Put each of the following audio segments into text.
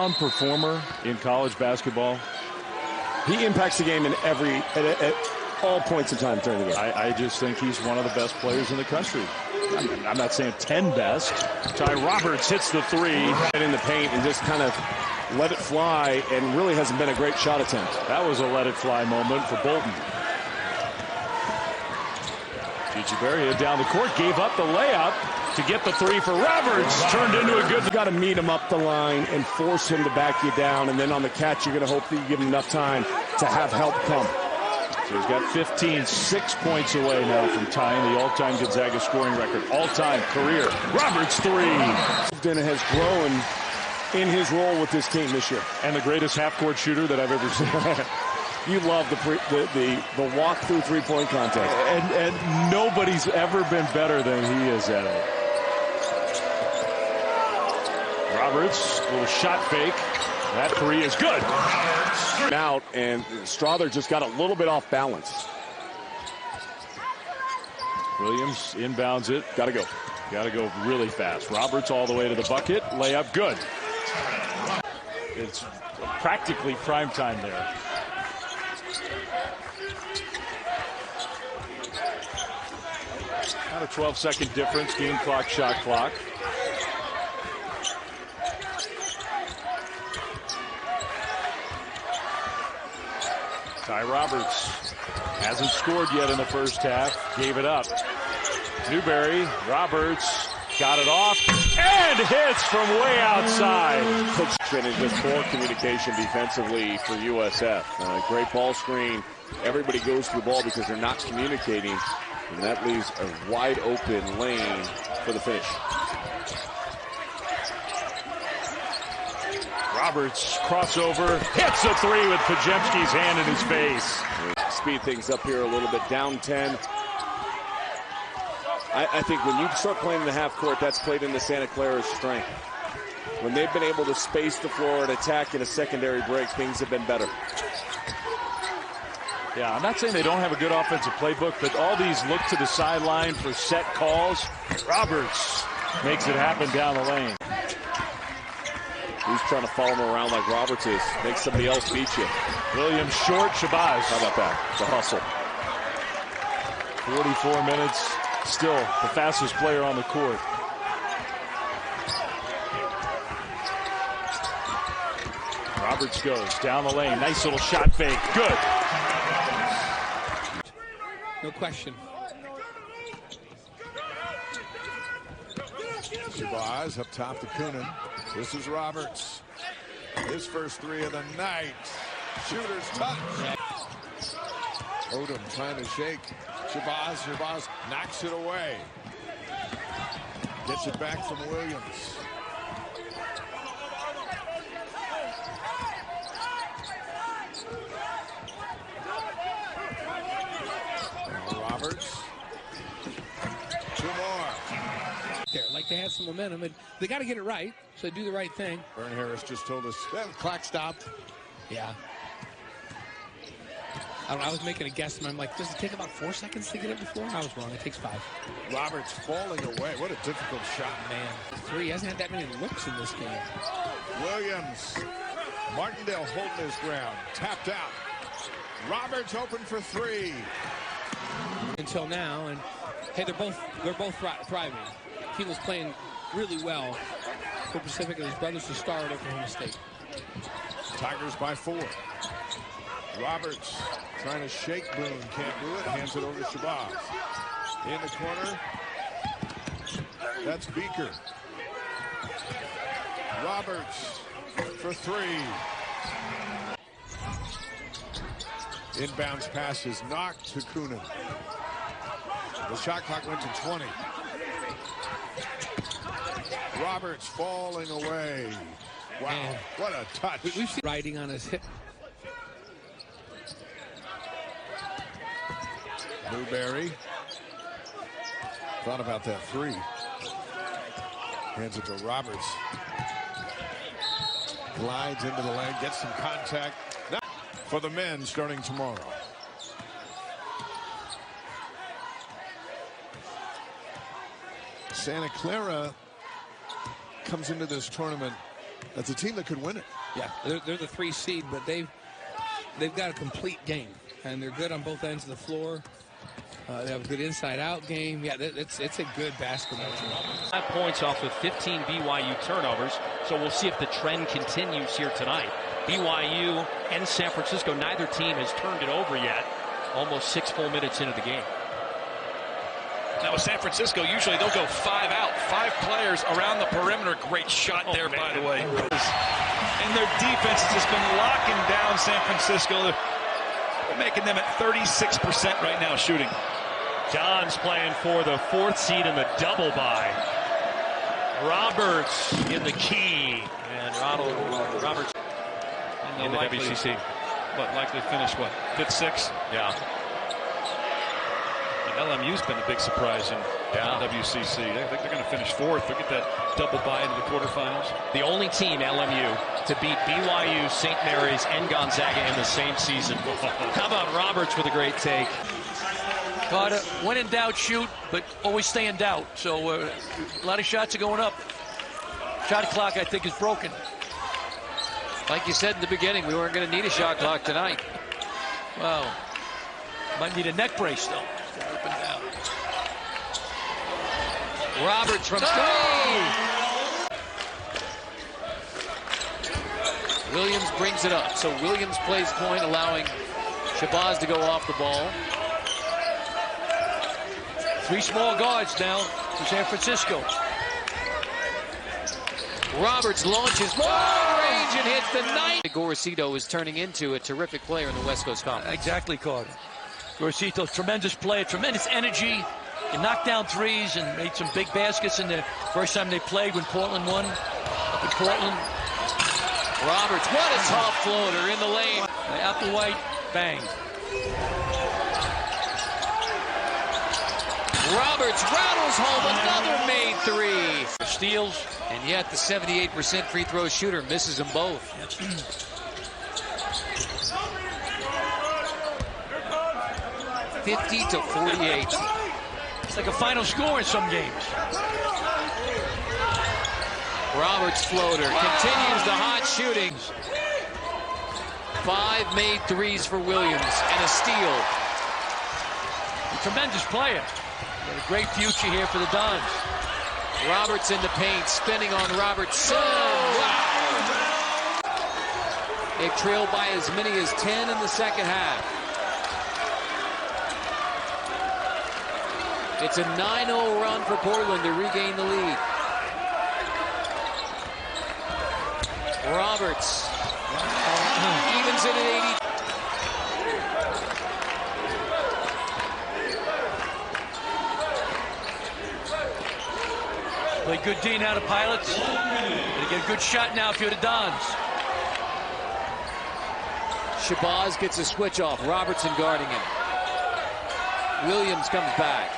all-around performer in college basketball. He impacts the game in at all points in time during the game. I just think he's one of the best players in the country. I'm not saying 10 best. Ty Roberts hits the three. In the paint and just kind of let it fly, and really hasn't been a great shot attempt. That was a let it fly moment for Bolton. Echeverria down the court, gave up the layup to get the three for Roberts. Turned into a good. You got to meet him up the line and force him to back you down, and then on the catch, you're going to hope that you give him enough time to have help come. So he's got 15, 6 points away now from tying the all-time Gonzaga scoring record. All-time career. Roberts three. And has grown in his role with this team this year. And the greatest half-court shooter that I've ever seen. You love the walk-through three-point contest. And nobody's ever been better than he is at it. Roberts, little shot fake. That three is good. Out, and Strother just got a little bit off balance. Williams inbounds it. Got to go. Got to go really fast. Roberts all the way to the bucket. Layup good. It's practically prime time there. Not a 12-second difference. Game clock, shot clock. Ty Roberts hasn't scored yet in the first half. Gave it up. Newberry, Roberts got it off and hits from way outside. And just poor communication defensively for USF. Great ball screen. Everybody goes to the ball because they're not communicating, and that leaves a wide open lane for the finish. Roberts crossover, hits a three with Pajemski's hand in his face. Speed things up here a little bit, down 10. I think when you start playing in the half court, that's played into Santa Clara's strength. When they've been able to space the floor and attack in a secondary break, things have been better. Yeah, I'm not saying they don't have a good offensive playbook, but all these look to the sideline for set calls. Roberts makes it happen down the lane. Who's trying to follow him around like Roberts is? Make somebody else beat you. Williams short, Shabazz. How about that? The hustle. 44 minutes, still the fastest player on the court. Roberts goes down the lane. Nice little shot fake. Good. No question. Shabazz up top to Coonan. This is Roberts. His first three of the night. Shooter's touch. Odom trying to shake. Shabazz knocks it away. Gets it back from Williams. Roberts. Two more. Like they have some momentum, and they got to get it right, so they do the right thing. Vern Harris just told us that clock stopped. Yeah. I was making a guess, and I'm like, does it take about 4 seconds to get it before? I was wrong. It takes 5. Roberts falling away. What a difficult shot. Man, 3. He hasn't had that many looks in this game. Williams. Martindale holding his ground. Tapped out. Roberts open for 3. Until now, and hey, they're both thriving. He was playing really well for Pacific, and his brothers to start at Oklahoma State. Tigers by 4. Roberts trying to shake Boone, can't do it. Hands it over to Shabazz. In the corner. That's Beaker. Roberts for 3. Inbounds pass is knocked to Coonan. The shot clock went to 20. Roberts falling away. Wow, man. What a touch. We've seen riding on his hip. Newberry. Thought about that 3. Hands it to Roberts. Glides into the lane, gets some contact. Now for the men starting tomorrow. Santa Clara comes into this tournament That's a team that could win it. Yeah, they're the 3 seed, but they've got a complete game, and they're good on both ends of the floor. They have a good inside-out game. Yeah, it's a good basketball team. 5 points off of 15 BYU turnovers, so we'll see if the trend continues here tonight. BYU and San Francisco, neither team has turned it over yet. Almost 6 full minutes into the game. Now with San Francisco, usually they'll go 5 out. 5 players around the perimeter. Great shot there, by the way. And their defense has just been locking down San Francisco. They're making them at 36% right now shooting. John's playing for the 4th seed in the double bye. Roberts in the key. And Roberts in the WCC. Likely finish, 5th, 6th? Yeah. LMU's been a big surprise in WCC. I think they're going to finish 4th. They'll get that double bye into the quarterfinals. The only team, LMU, to beat BYU, St. Mary's, and Gonzaga in the same season. How about Roberts with a great take? Carter, when in doubt, shoot, but always stay in doubt. So a lot of shots are going up. Shot clock, I think, is broken. Like you said in the beginning, we weren't going to need a shot clock tonight. Wow. Might need a neck brace, though. Up and down. Roberts from 3. Williams brings it up. So Williams plays point, allowing Shabazz to go off the ball. 3 small guards now for San Francisco. Roberts launches long range and hits the 9. Gorosito is turning into a terrific player in the West Coast Conference. Exactly, Carter. Gorosito, tremendous player, tremendous energy. He knocked down 3s and made some big baskets in the first time they played when Portland won up in Portland. Roberts, what a tough floater in the lane. Applewhite, bang. Roberts rattles home another made 3. Steals. And yet the 78% free throw shooter misses them both. 50-48. It's like a final score in some games. Roberts floater continues the hot shooting. 5 made 3s for Williams and a steal. A tremendous player. Got a great future here for the Dons. Roberts in the paint, spinning on Robertson. Wow! They trail by as many as 10 in the second half. It's a 9-0 run for Portland to regain the lead. Roberts evens it at 80. Play good D now to Pilots. They get a good shot now if you're the Dons. Shabazz gets a switch off. Robertson guarding him. Williams comes back.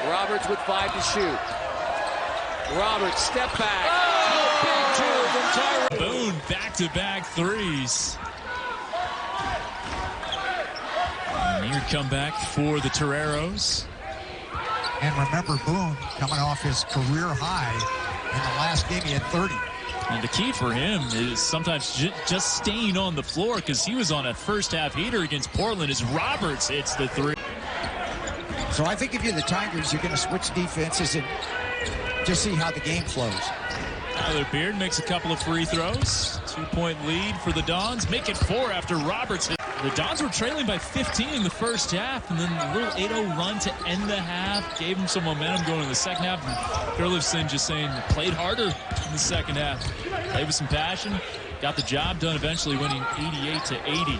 Roberts with 5 to shoot. Roberts step back. Oh, big 2 from Tyrell. Boone back-to-back 3s. Near comeback for the Toreros. And remember Boone coming off his career high. In the last game, he had 30. And the key for him is sometimes just staying on the floor, because he was on a first-half heater against Portland as Roberts hits the 3. So I think if you're the Tigers, you're going to switch defenses and just see how the game flows. Tyler Beard makes a couple of free throws. 2-point lead for the Dons. Make it 4 after Roberts hit. The Dons were trailing by 15 in the first half, and then a little 8-0 run to end the half gave them some momentum going in the second half. And Gurlifson just saying, played harder in the second half. Played with some passion, got the job done, eventually winning 88-80.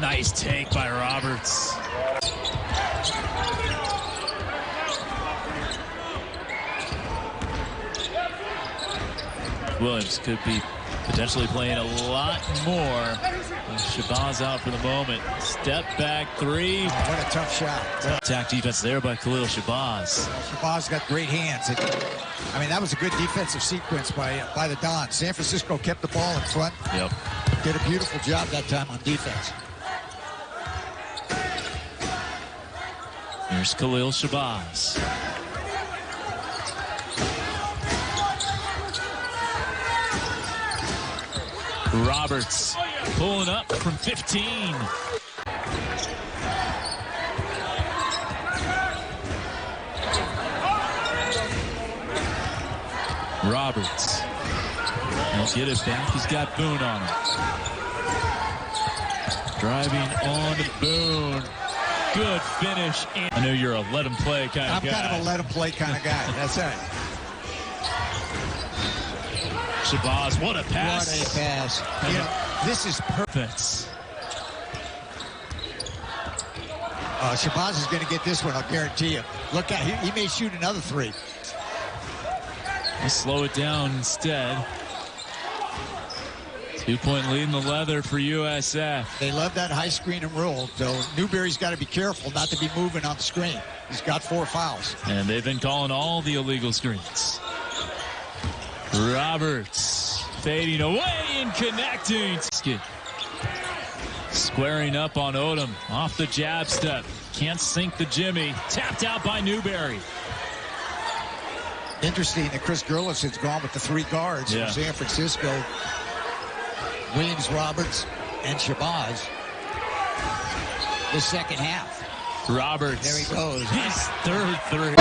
Nice take by Roberts. Williams could be potentially playing a lot more. Shabazz out for the moment. Step back 3. Oh, what a tough shot. Attack defense there by Khalil Shabazz. Shabazz got great hands. I mean, that was a good defensive sequence by the Dons. San Francisco kept the ball in front. Yep. Did a beautiful job that time on defense. Here's Khalil Shabazz. Roberts pulling up from 15. Roberts. He'll get it back. He's got Boone on him. Driving on Boone. Good finish. I know you're a let him play kind of guy. I'm kind of a let him play kind of guy. That's right. Shabazz, what a pass. What a pass. You know, this is perfect. Shabazz is going to get this one, I'll guarantee you. Look out, he may shoot another three. Let's slow it down instead. 2-point lead in the leather for USF. They love that high screen and roll, so Newberry's got to be careful not to be moving on the screen. He's got 4 fouls. And they've been calling all the illegal screens. Roberts fading away and connecting. Squaring up on Odom. Off the jab step. Can't sink the Jimmy. Tapped out by Newberry. Interesting that Chris Gerlis has gone with the 3 guards from San Francisco. Williams, Roberts, and Shabazz. The second half. Roberts. There he goes. His third three.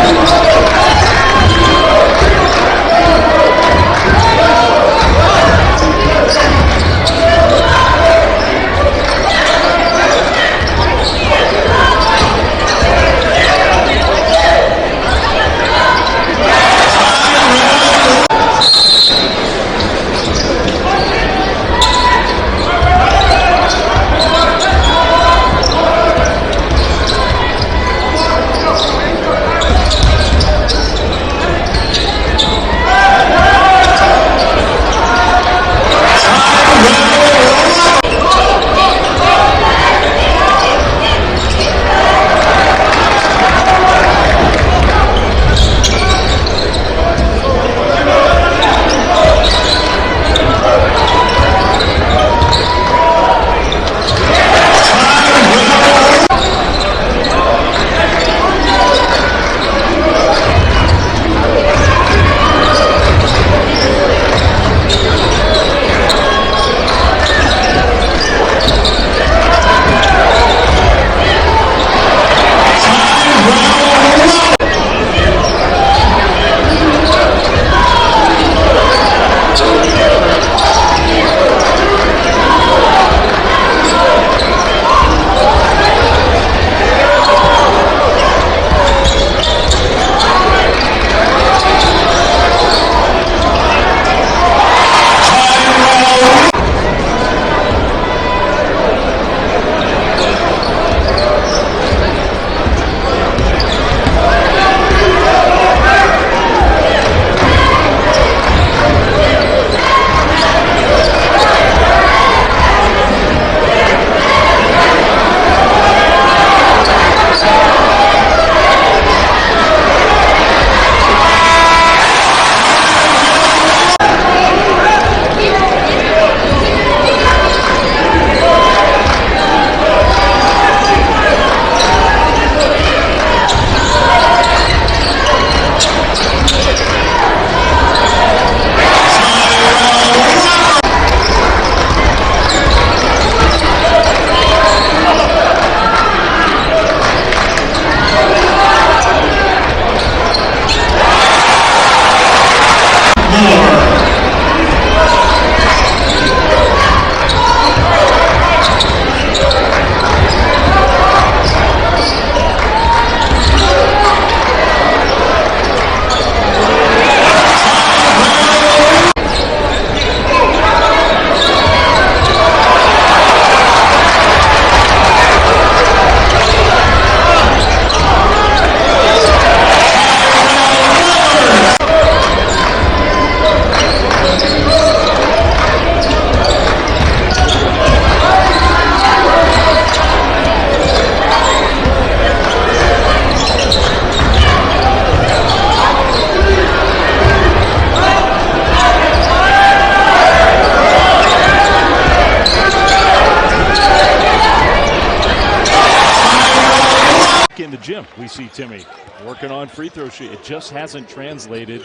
In the gym, we see Timmy working on free throw shoot. It just hasn't translated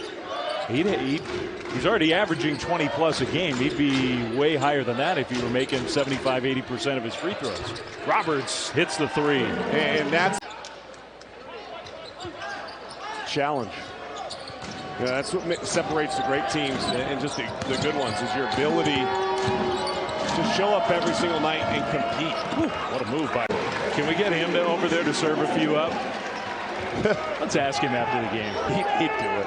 He's already averaging 20-plus a game. He'd be way higher than that if he were making 75-80% of his free throws. Roberts hits the three. And that's challenge. Yeah, that's what separates the great teams and just the good ones, is your ability to show up every single night and compete. Whew, what a move by. Can we get him over there to serve a few up? Let's ask him after the game. He'd do it.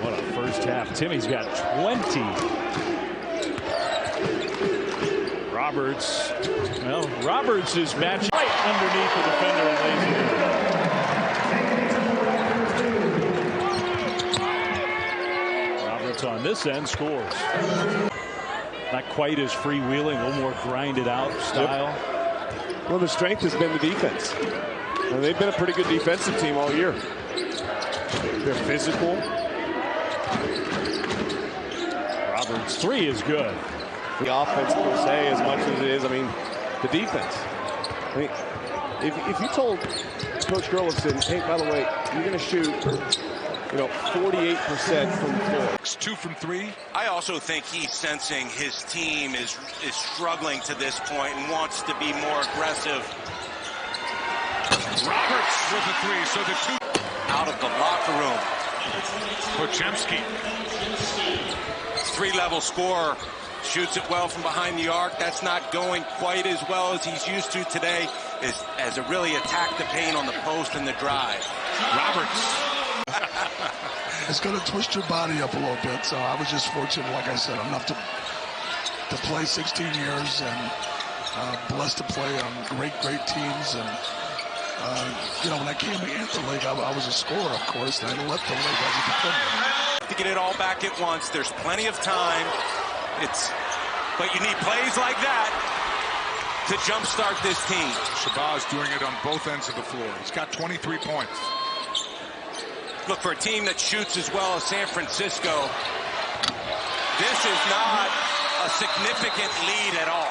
What a first half. Timmy's got 20. Roberts. Well, Roberts is matched right underneath the defender and lays it in. Roberts on this end scores. Not quite as freewheeling, a little more grinded out style. Yep. Well, the strength has been the defense. And they've been a pretty good defensive team all year. They're physical. Roberts' three is good. The offense per se, as much as it is, I mean, the defense. I mean, if you told Coach Gerlofson, hey, by the way, you're going to shoot, 48% from the floor. 2 from 3. I also think he's sensing his team is struggling to this point and wants to be more aggressive. Roberts with the 3, so the 2 out of the locker room. Pochemski. 3-level scorer, shoots it well from behind the arc. That's not going quite as well as he's used to today, as to really attack the paint on the post and the drive. Roberts. It's going to twist your body up a little bit, so I was just fortunate, like I said, enough to play 16 years and blessed to play on great teams. And when I came into the league, I was a scorer, of course, and I left the league as a defender. To get it all back at once, there's plenty of time. But you need plays like that to jumpstart this team. Shabazz doing it on both ends of the floor. He's got 23 points. Look, for a team that shoots as well as San Francisco, this is not a significant lead at all.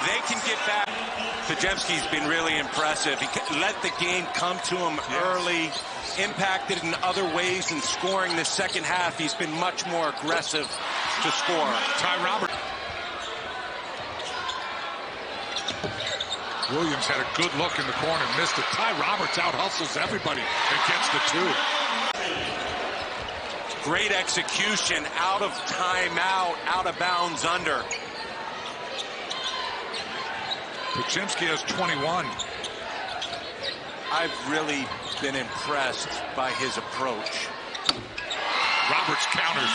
They can get back. Pochemski's been really impressive. He let the game come to him early, impacted in other ways in scoring the second half. He's been much more aggressive to score. Ty Roberts. Williams had a good look in the corner, missed it. Ty Roberts out-hustles everybody and gets the 2. Great execution, out of timeout, out of bounds under. Pochemski has 21. I've really been impressed by his approach. Roberts counters.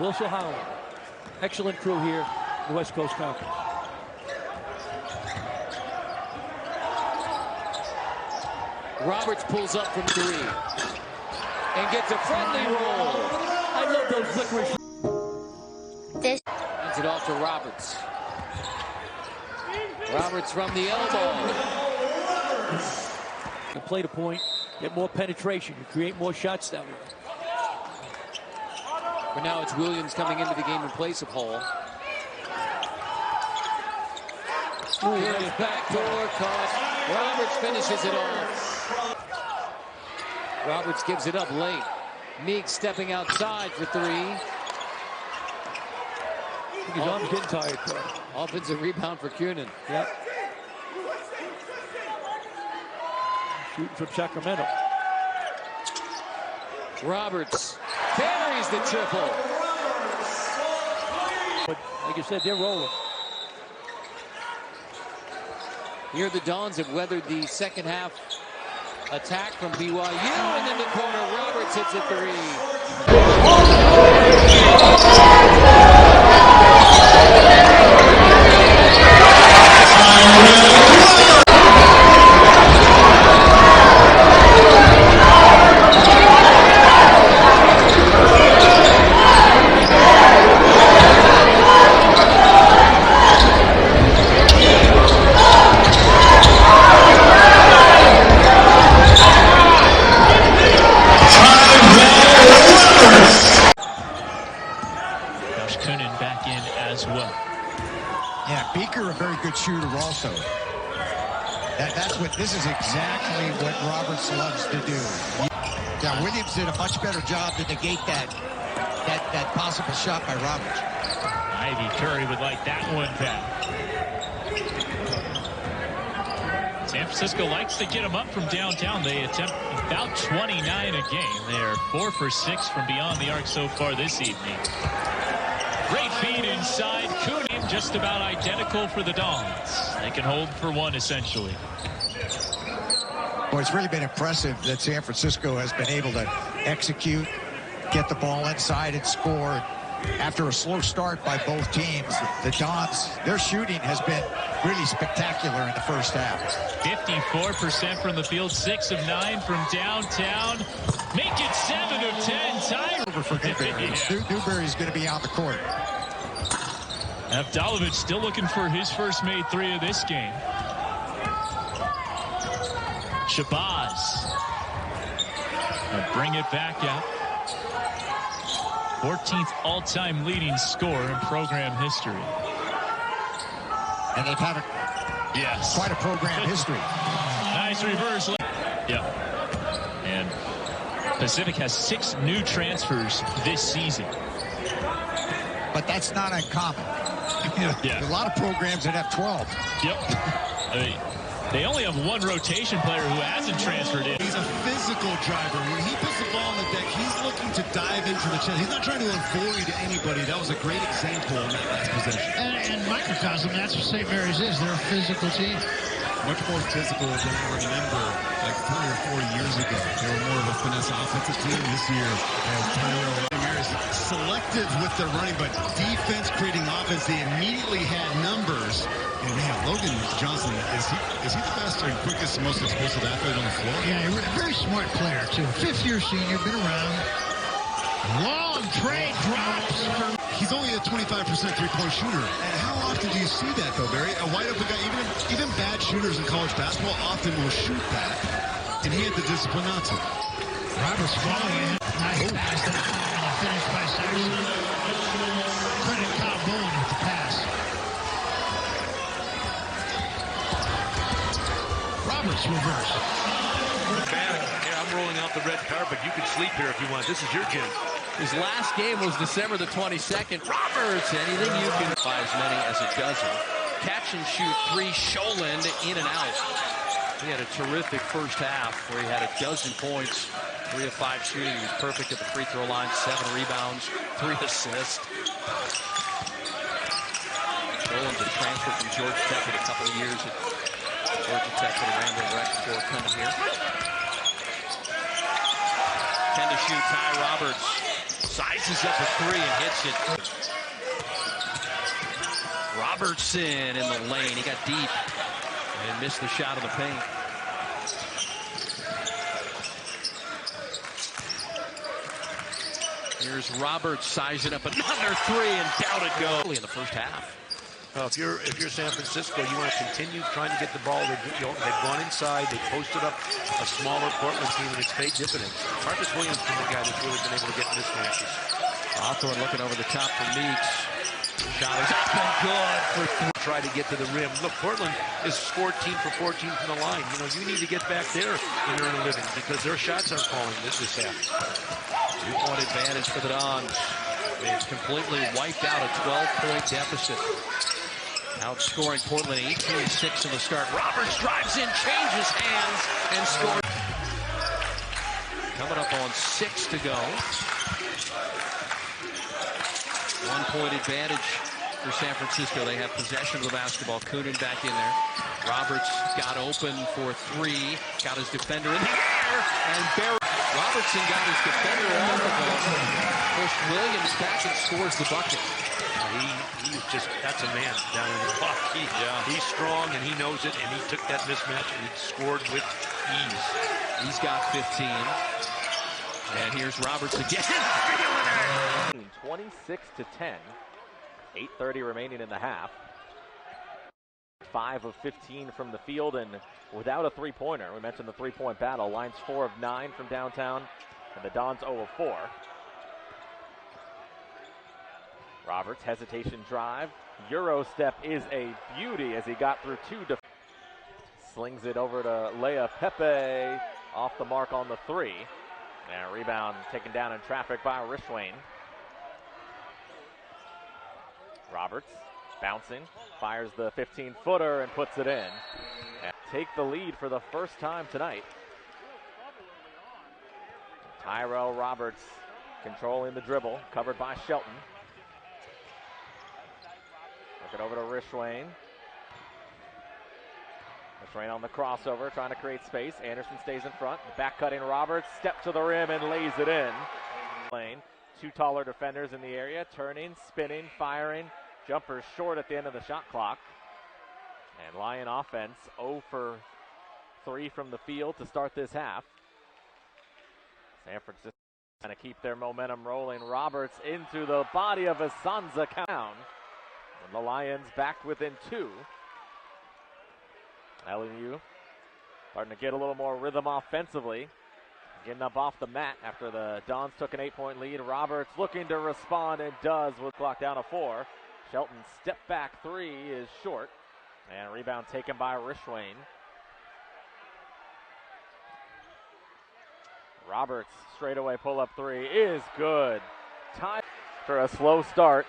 Wilson Howard. Excellent crew here in the West Coast Conference. Roberts pulls up from 3 and gets a friendly roll. I love those licorice. Hands it off to Roberts. Roberts from the elbow. You play the point, get more penetration, you create more shots that way. But now it's Williams coming into the game in place of Hall. Here's backdoor cut. Roberts finishes it off. Roberts gives it up late. Meek stepping outside for 3. His arm's getting tired. Offensive rebound for Kunin. Yep. Shooting from Sacramento. Roberts carries the triple. But like I said, they're rolling. Here the Dons have weathered the second half attack from BYU, and in the corner, Roberts hits a 3. Shooter also. This is exactly what Roberts loves to do. Yeah, Williams did a much better job to negate that possible shot by Roberts. Ivy Curry would like that one back. San Francisco likes to get them up from downtown. They attempt about 29 a game. They are 4 for 6 from beyond the arc so far this evening. Great feed inside. Kunin just about identical for the Dons. They can hold for 1 essentially. Well, it's really been impressive that San Francisco has been able to execute, get the ball inside and score. After a slow start by both teams, the Dons, their shooting has been really spectacular in the first half. 54% from the field, 6 of 9 from downtown. Make it 7 of 10. Tyrell over for Newberry. Newberry's going to be on the court. Avdalovic still looking for his first made 3 of this game. Shabazz. Bring it back out. 14th all-time leading scorer in program history. And they've had quite a program history. Nice reverse. Yep. And Pacific has 6 new transfers this season. But that's not uncommon. Yeah. A lot of programs that have 12. Yep. I mean, they only have 1 rotation player who hasn't transferred in. He's a physical driver. When he puts the ball on the deck, he's looking to dive into the chest. He's not trying to avoid anybody. That was a great example in that last possession. And microcosm, that's what St. Mary's is. They're a physical team. Much more physical than I remember like 3 or 4 years ago. They were more of a finesse offensive team this year. As Tyrell is selective with their running, but defense creating offense. They immediately had numbers. And man, Logan Johnson, is he the best and quickest, most explosive athlete on the floor? Yeah, a very smart player too. 5th-year senior, been around. Long trade drops. He's only a 25% three-point shooter. And how often do you see that, though, Barry? A wide-open guy, even bad shooters in college basketball often will shoot that, and he had the discipline not to. Roberts falling in. Nice pass. Finished by Saxon. Credit Kyle Bowen with the pass. Roberts reverse. Yeah, I'm rolling out the red carpet. You can sleep here if you want. This is your gym. His last game was December the 22nd. Roberts, anything you can by as many as it doesn't. Catch and shoot 3, Scholand in and out. He had a terrific first half where he had a dozen points, 3 of 5 shooting. He was perfect at the free throw line, 7 rebounds, 3 assists. Scholand's a transfer from Georgia Tech with a couple of years at Georgia Tech for the Randall Rex before coming here. 10 to shoot, Ty Roberts. Sizes up a three and hits it. Robertson in the lane. He got deep and missed the shot of the paint. Here's Roberts sizing up another three, and down it goes in the first half. If you're San Francisco, you want to continue trying to get the ball. They've gone inside. They posted up a smaller Portland team, and it's paid dividends. Marcus Williams been the guy that's really been able to get mismatches. Hawthorne looking over the top for Meeks. Shot is up and good for three. Try to get to the rim. Look, Portland is 14 for 14 from the line. You know, you need to get back there and earn a living because their shots aren't falling this half. 2-point advantage for the Dons. They've completely wiped out a 12-point deficit. Outscoring Portland 18-6 in the start. Roberts drives in, changes hands, and scores. Coming up on 6 to go. 1-point advantage for San Francisco. They have possession of the basketball. Coonan back in there. Roberts got open for three. Got his defender in the air, and Barry. Robertson got his defender off the ball. Pushed Williams back and scores the bucket. He's just, that's a man down in the block. He's strong and he knows it, and he took that mismatch and he scored with ease. He's got 15. And here's Roberts again. 26-10. 8:30 remaining in the half. 5 of 15 from the field and without a three-pointer. We mentioned the three-point battle. Lions 4 of 9 from downtown, and the Dons 0 of 4. Roberts, hesitation drive. Euro step is a beauty as he got through two. Slings it over to Lea Pepe. Off the mark on the three. And a rebound taken down in traffic by Rishwain. Roberts bouncing, fires the 15-footer and puts it in. And take the lead for the first time tonight. Tyrell Roberts controlling the dribble, covered by Shelton. Look it over to Rishwain. Rishwain on the crossover, trying to create space. Anderson stays in front. Back cutting Roberts, step to the rim and lays it in. Lane. Two taller defenders in the area, turning, spinning, firing. Jumper short at the end of the shot clock. And Lion offense 0 for 3 from the field to start this half. San Francisco trying to keep their momentum rolling. Roberts into the body of Asanza down. And the Lions back within 2. LMU starting to get a little more rhythm offensively. Getting up off the mat after the Dons took an 8-point lead. Roberts looking to respond and does with clock down to 4. Shelton's step back three is short. And a rebound taken by Rishwain. Roberts straightaway pull-up three is good. Time for a slow start.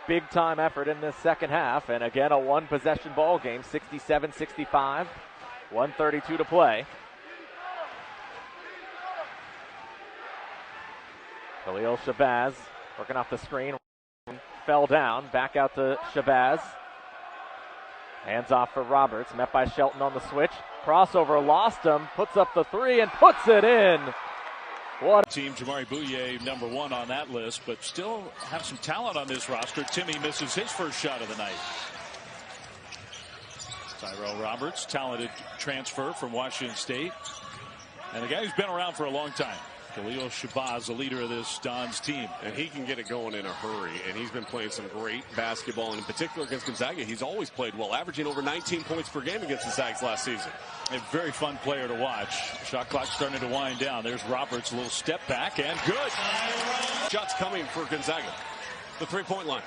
Big time effort in this second half. And again, a one-possession ball game, 67-65. 1:32 to play. Khalil Shabazz working off the screen. Fell down. Back out to Shabazz. Hands off for Roberts. Met by Shelton on the switch. Crossover, lost him. Puts up the three and puts it in. What team, Jamari Bouye, number 1 on that list, but still have some talent on this roster. Timmy misses his first shot of the night. Tyrell Roberts, talented transfer from Washington State. And the guy who's been around for a long time. Khalil Shabazz, the leader of this Dons team. And he can get it going in a hurry. And he's been playing some great basketball. And in particular against Gonzaga, he's always played well, averaging over 19 points per game against the Zags last season. A very fun player to watch. Shot clock starting to wind down. There's Roberts, a little step back, and good. Shots coming for Gonzaga. The three-point line.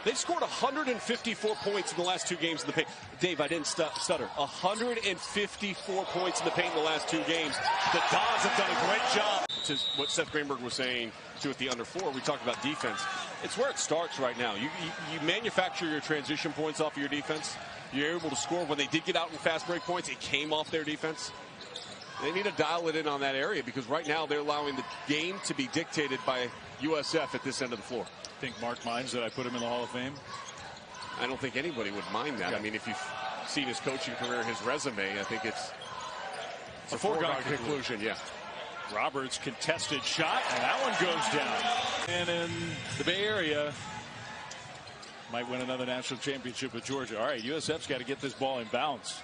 They've scored 154 points in the last 2 games in the paint. Dave, I didn't stutter. 154 points in the paint in the last 2 games. The Dons have done a great job. To what Seth Greenberg was saying, too, at the under 4, we talked about defense. It's where it starts right now. You manufacture your transition points off of your defense. You're able to score. When they did get out in fast break points, it came off their defense. They need to dial it in on that area because right now they're allowing the game to be dictated by USF at this end of the floor. Think Mark minds that I put him in the Hall of Fame? I don't think anybody would mind that. Yeah. I mean, if you've seen his coaching career, his resume, I think it's a foregone conclusion. Yeah. Roberts contested shot, and that one goes down. And in the Bay Area, might win another national championship with Georgia. All right, USF's got to get this ball in bounds.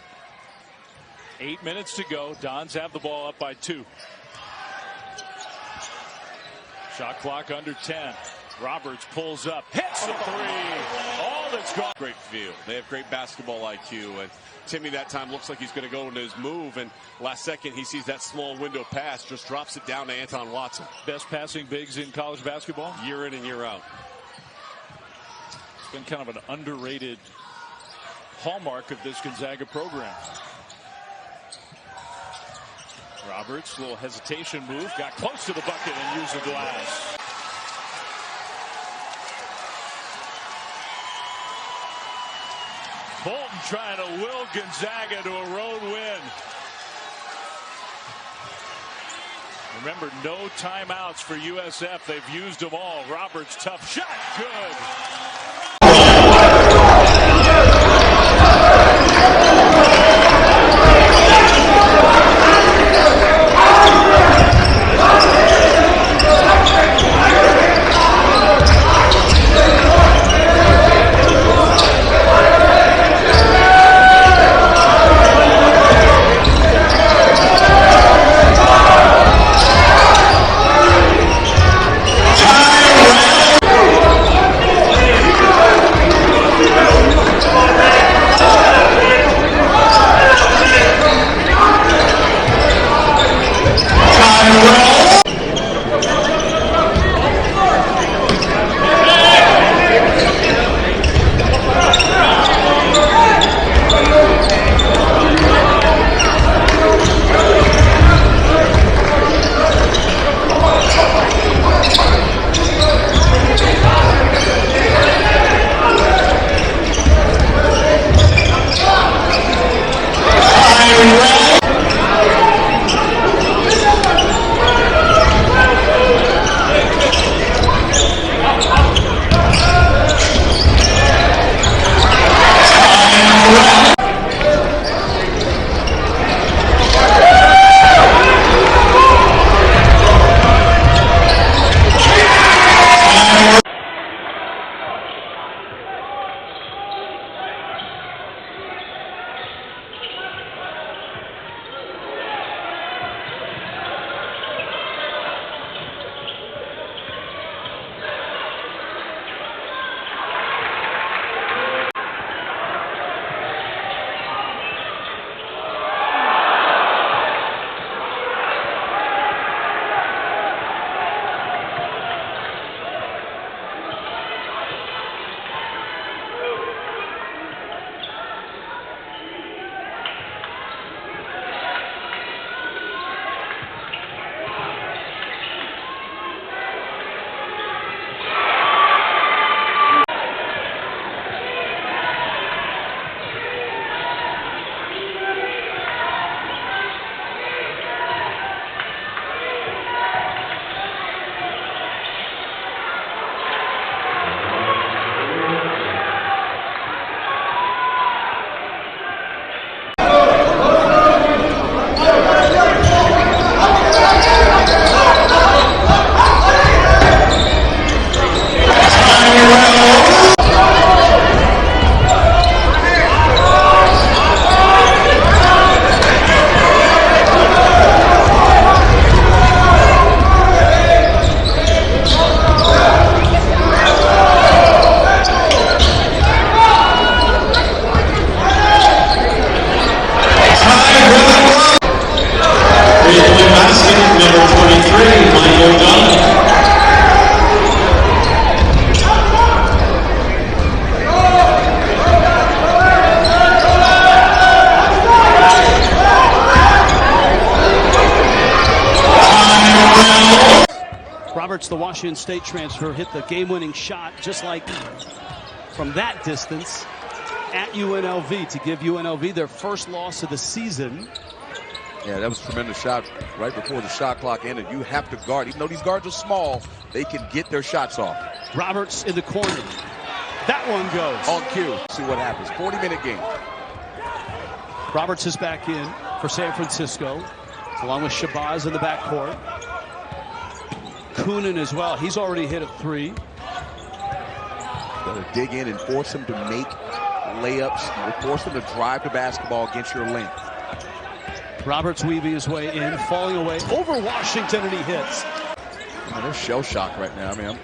8 minutes to go. Dons have the ball up by 2. Shot clock under 10. Roberts pulls up, hits the 3. All that's gone. Great feel. They have great basketball IQ. And Timmy that time looks like he's going to go into his move. And last second, he sees that small window pass, just drops it down to Anton Watson. Best passing bigs in college basketball? Year in and year out. It's been kind of an underrated hallmark of this Gonzaga program. Roberts, little hesitation move, got close to the bucket and used the glass. Bolton trying to will Gonzaga to a road win. Remember, no timeouts for USF. They've used them all. Roberts, tough shot, good. Roberts, the Washington State transfer, hit the game-winning shot just like from that distance at UNLV to give UNLV their first loss of the season. Yeah, that was a tremendous shot right before the shot clock ended. You have to guard. Even though these guards are small, they can get their shots off. Roberts in the corner. That one goes. On cue. See what happens. 40-minute game. Roberts is back in for San Francisco, along with Shabazz in the backcourt. Coonan as well. He's already hit a 3. Got to dig in and force him to make layups, force him to drive the basketball against your length. Roberts weaving his way in, falling away over Washington, and he hits. They're shell-shocked right now. I mean, I'm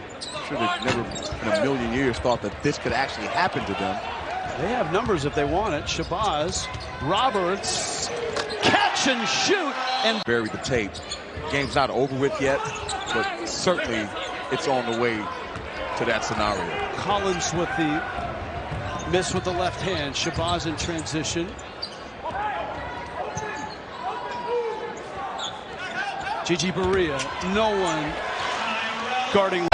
sure they've never in a million years thought that this could actually happen to them. They have numbers if they want it. Shabazz, Roberts, catch and shoot, and bury the tape. Game's not over with yet, but certainly it's on the way to that scenario. Collins with the miss with the left hand. Shabazz in transition. Gigi Berea, no one guarding.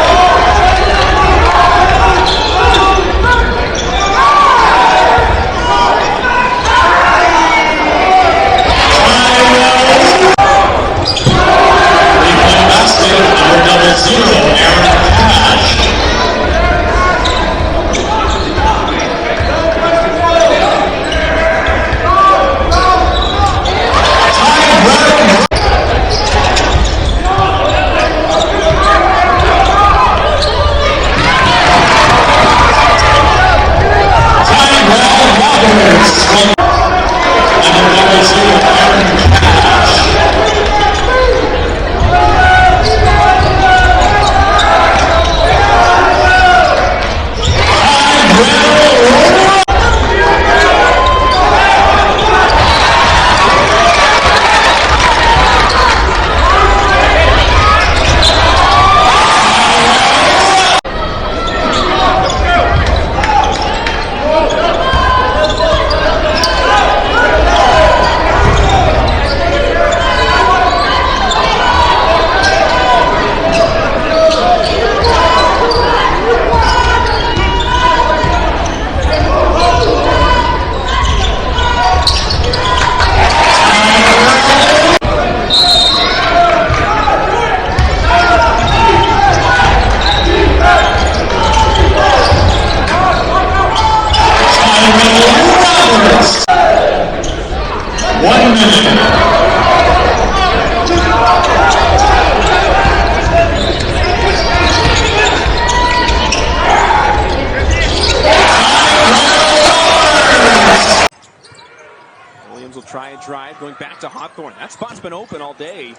Try and drive, going back to Hawthorne. That spot's been open all day.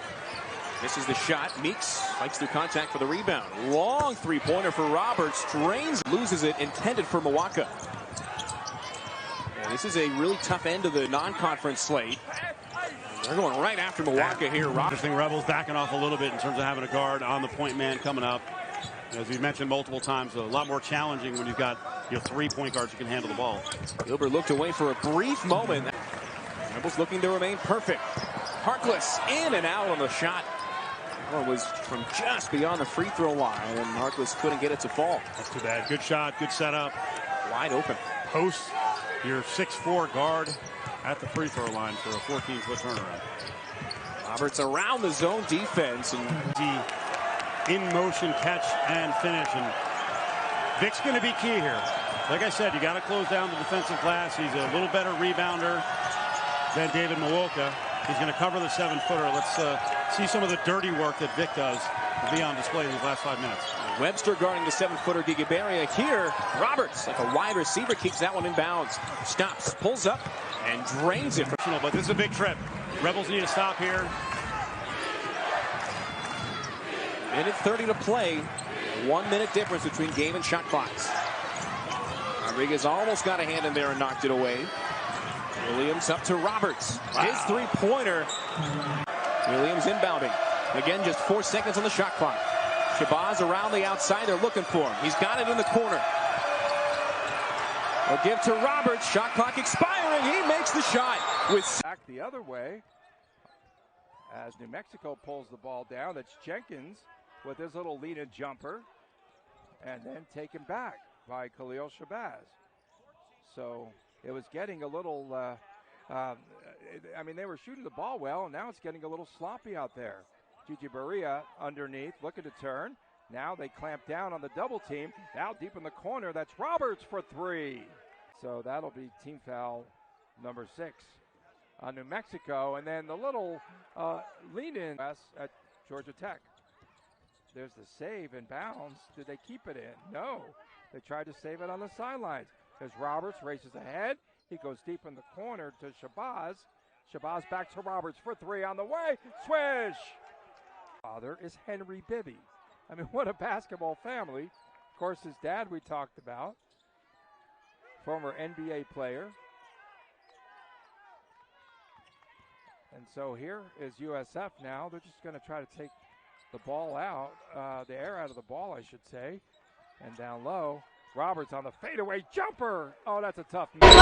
Misses the shot. Meeks fights through contact for the rebound. Long three-pointer for Roberts. Drains, loses it. Intended for Milwaukee. And this is a really tough end of the non-conference slate. They're going right after Milwaukee here. Interesting, Rebels backing off a little bit in terms of having a guard on the point man coming up. As we've mentioned multiple times, a lot more challenging when you've got 3 point guards who can handle the ball. Gilbert looked away for a brief moment. Rebels looking to remain perfect. Harkless in and out on the shot. Well, it was from just beyond the free throw line, and Harkless couldn't get it to fall. That's too bad. Good shot, good setup. Wide open. Post your 6'4" guard at the free throw line for a 14-foot turnaround. Roberts around the zone defense. And the in-motion catch and finish. And Vic's going to be key here. Like I said, you got to close down the defensive glass. He's a little better rebounder than David Milwaukee. He's going to cover the 7-footer. Let's see some of the dirty work that Vic does be on display these last 5 minutes. Webster guarding the 7-footer Gigi Berea here. Roberts, like a wide receiver, keeps that one in bounds. Stops, pulls up, and drains it. But this is a big trip. Rebels need to stop here. Minute 30 to play. 1 minute difference between game and shot clocks. Rodriguez almost got a hand in there and knocked it away. Williams up to Roberts. Wow. His three-pointer. Williams inbounding. Again, just 4 seconds on the shot clock. Shabazz around the outside. They're looking for him. He's got it in the corner. They'll give to Roberts. Shot clock expiring. He makes the shot. Back the other way as New Mexico pulls the ball down. That's Jenkins with his little lead-in jumper. And then taken back by Khalil Shabazz. So it was getting a little, I mean, they were shooting the ball well, and now it's getting a little sloppy out there. Gigi Berea underneath, looking to turn. Now they clamp down on the double team. Now deep in the corner, that's Roberts for 3. So that'll be team foul number 6 on New Mexico. And then the little lean-in at Georgia Tech. There's the save in bounds. Did they keep it in? No. They tried to save it on the sidelines. As Roberts races ahead. He goes deep in the corner to Shabazz. Shabazz back to Roberts for three on the way. Swish! Father is Henry Bibby. I mean, what a basketball family. Of course, his dad we talked about. Former NBA player. And so here is USF now. They're just going to try to take the ball out, the air out of the ball, I should say. And down low, Roberts on the fadeaway jumper. Oh, that's a tough miss.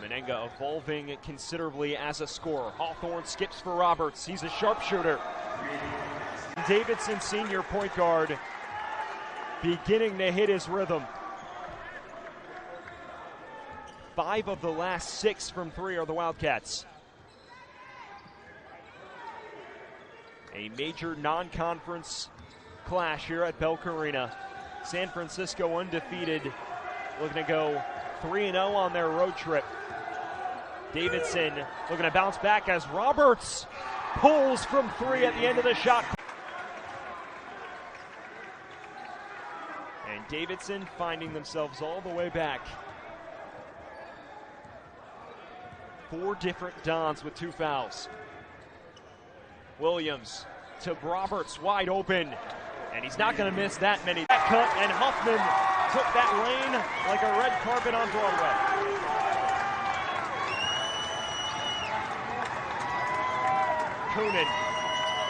Menenga evolving considerably as a scorer. Hawthorne skips for Roberts. He's a sharpshooter. Davidson, senior point guard, beginning to hit his rhythm. 5 of the last 6 from 3 are the Wildcats. A major non-conference clash here at Belk Arena. San Francisco undefeated, looking to go 3-0 on their road trip. Davidson looking to bounce back as Roberts pulls from 3 at the end of the shot. And Davidson finding themselves all the way back. 4 different Dons with 2 fouls. Williams to Roberts, wide open. And he's not going to miss that many. That cut, and Huffman took that lane like a red carpet on Broadway. Coonan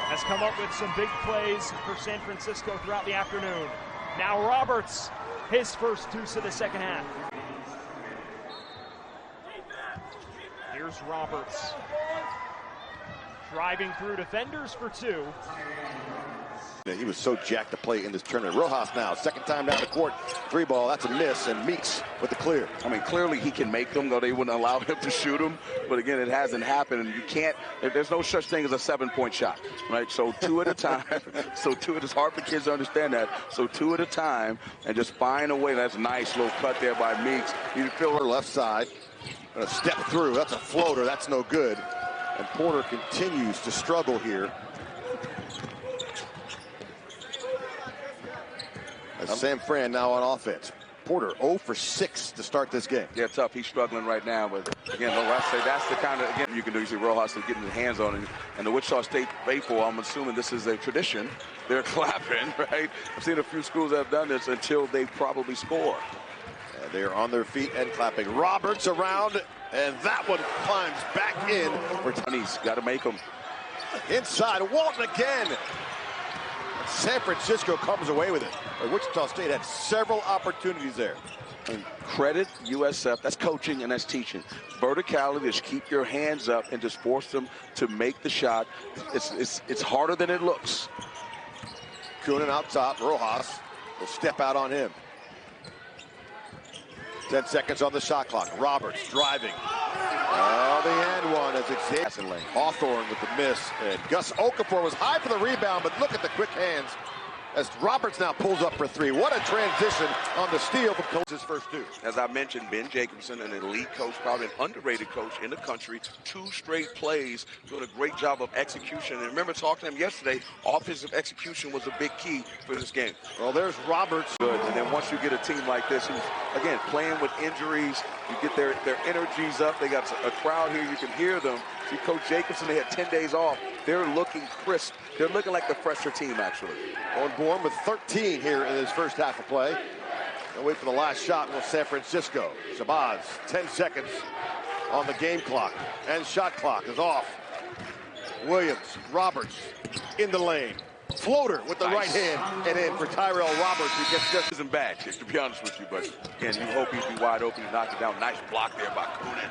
has come up with some big plays for San Francisco throughout the afternoon. Now Roberts, his first deuce of the second half. Here's Roberts. Driving through defenders for two. He was so jacked to play in this tournament. Rojas now, second time down the court. 3 ball, that's a miss, and Meeks with the clear. I mean, clearly he can make them, though they wouldn't allow him to shoot them. But again, it hasn't happened, and you can't, there's no such thing as a 7-point shot, right? So 2 at a time. It's hard for kids to understand that. So 2 at a time, and just find a way. That's a nice little cut there by Meeks. You feel her left side. Gonna step through, that's a floater, that's no good. And Porter continues to struggle here. As San Fran now on offense. Porter 0 for 6 to start this game. Yeah, tough. He's struggling right now. But again, that's the kind of, again, you can do. You see Rojas getting his hands on it. And the Wichita State faithful, I'm assuming this is a tradition. They're clapping, right? I've seen a few schools that have done this until they probably score. And they are on their feet and clapping. Roberts around, and that one climbs back in. He's got to make them. Inside, Walton again. San Francisco comes away with it. Wichita State had several opportunities there. And credit USF, that's coaching and that's teaching. Verticality, just keep your hands up and just force them to make the shot. It's harder than it looks. Kunin out top, Rojas will step out on him. 10 seconds on the shot clock. Roberts driving. Oh, the end one as it's Hawthorne with the miss. And Gus Okafor was high for the rebound, but look at the quick hands as Roberts now pulls up for 3. What a transition on the steal from Coach's first 2. As I mentioned, Ben Jacobson, an elite coach, probably an underrated coach in the country. 2 straight plays, doing a great job of execution. And remember talking to him yesterday, offensive execution was a big key for this game. Well, there's Roberts. Good. And then once you get a team like this, who's, again, playing with injuries, you get their energies up. They got a crowd here. You can hear them. See Coach Jacobson, they had 10 days off. They're looking crisp. They're looking like the fresher team, actually. On board with 13 here in this first half of play. They'll wait for the last shot with San Francisco. Shabazz, 10 seconds on the game clock. And shot clock is off. Williams, Roberts in the lane. Floater with the right hand and in for Tyrell Roberts. He gets just isn't bad, to be honest with you. But again, you hope he'd be wide open and knock it down. Nice block there by Kunin.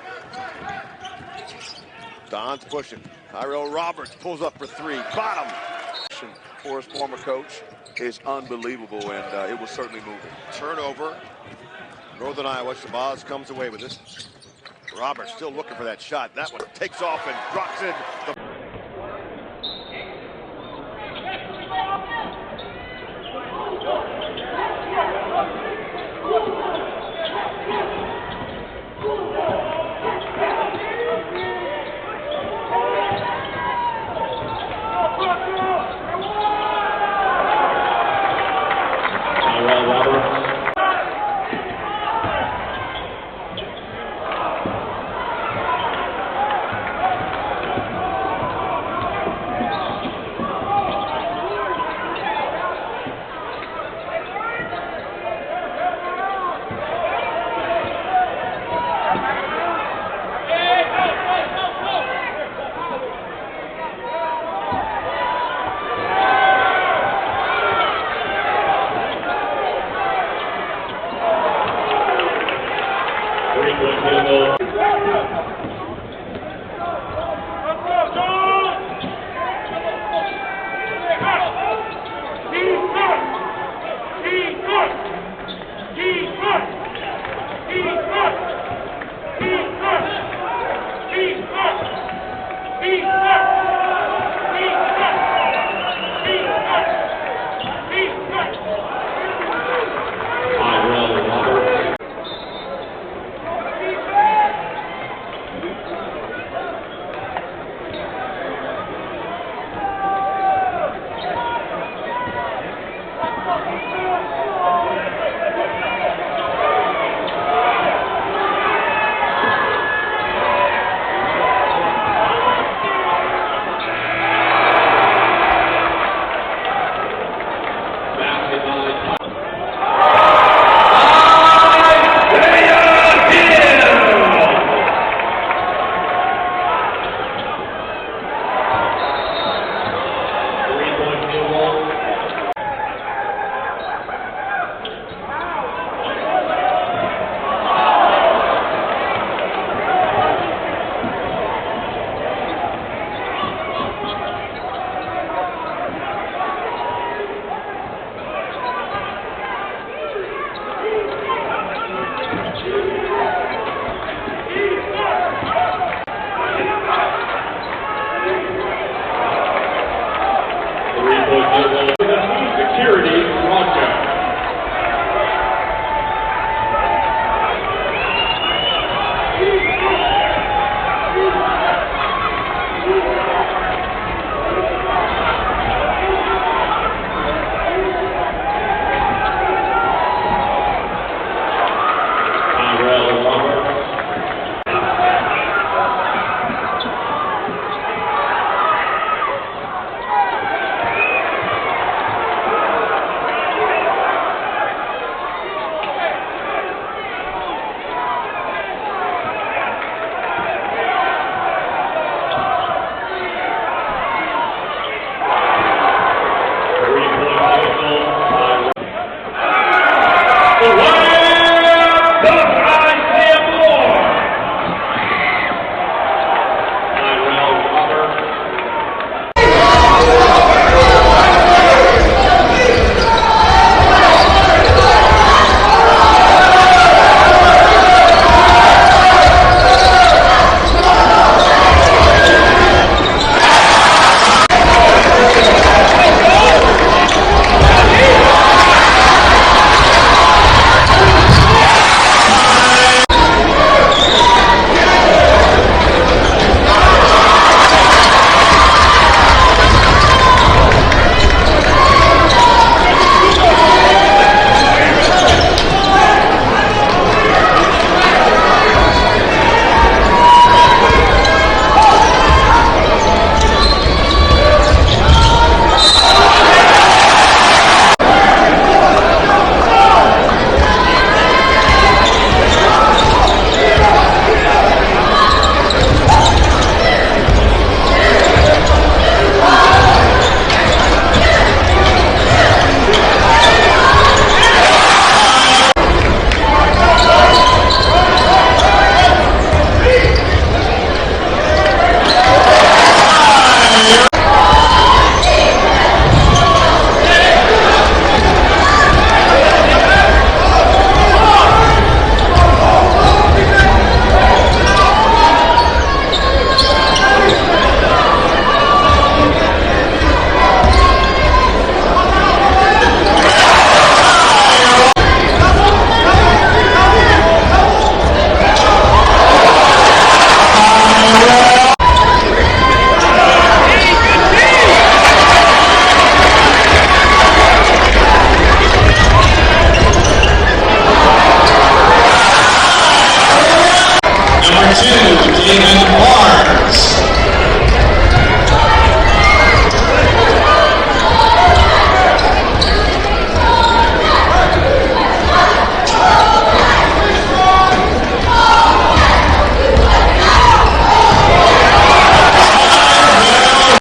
Don's pushing. Tyrell Roberts pulls up for 3. Bottom. For his former coach is unbelievable, and it was certainly moving. Turnover. Northern Iowa. Shabazz comes away with this. Roberts still looking for that shot. That one takes off and drops in.